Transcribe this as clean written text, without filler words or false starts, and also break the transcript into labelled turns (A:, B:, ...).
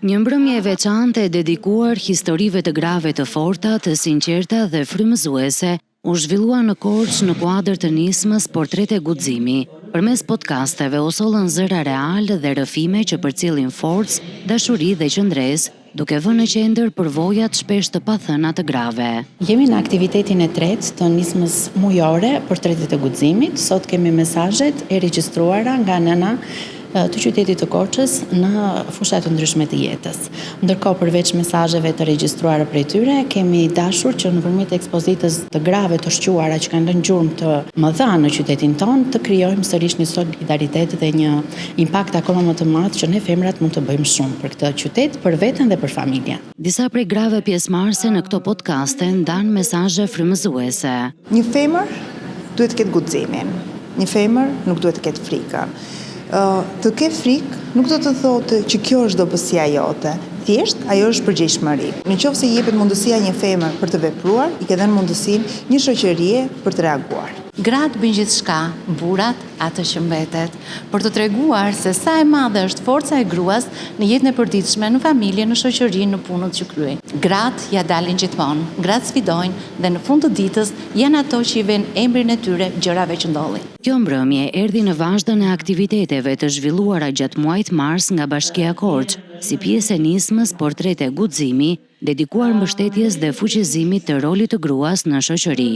A: Një mbrëmje e veçantë e dedikuar historive të grave të forta, të sinqerta dhe frymëzuese u zhvillua në Korçë në kuadër të nismës Portrete Guximi. Përmes podcasteve u sollën zëra real dhe rrëfime që përcjellin forcë, dashuri dhe qëndresë, duke vënë në qendër përvojat shpesh të pathëna të grave.
B: Jemi në aktivitetin e tretë të nismës mujore Portretet e Guximit. Sot kemi mesazhet e regjistruara nga nëna të qytetit të Korçës në fusha të ndryshme të jetës. Ndërkohë, përveç mesazheve të regjistruara prej tyre, kemi dashur që nëpërmjet ekspozitës të grave të shquara që kanë lënë gjurmë të mëdha në qytetin tonë, të krijojmë sërish një solidaritet dhe një impakt akoma më të madh që ne femrat mund të bëjmë shumë për këtë qytet, për veten dhe për familjen.
A: Disa prej grave pjesëmarrëse në këto podcaste ndan mesazhe frymëzuese.
C: Një femër duhet të ketë guximin. Një femër nuk duhet të ketë frikën. Të ke frikë nuk do të thotë që kjo është dobësia jote. Thjesht, ajo është përgjegjësi. Nëse i jepet mundësia një femër për të vepruar, i ke dhënë mundësinë një shoqërie për të reaguar.
B: Gratë bëjnë gjithçka, burrat atë që mbetet, për të treguar se sa e madhe është forca e gruas në jetën e përditshme, në familje, në shoqëri, në punët që kryejnë. Gratë ja dalin gjithmonë, gratë sfidojnë dhe në fund të ditës janë ato që i vënë emrin e tyre gjërave që ndodhin.
A: Kjo mbrëmje erdhi në vazhdon e aktiviteteve të zhvilluara gjatë muajit mars nga Bashkia Korçë, si pjesë e nismës Portrete Guximi, dedikuar mbështetjes dhe fuqizimit të rolit të gruas në shoqëri.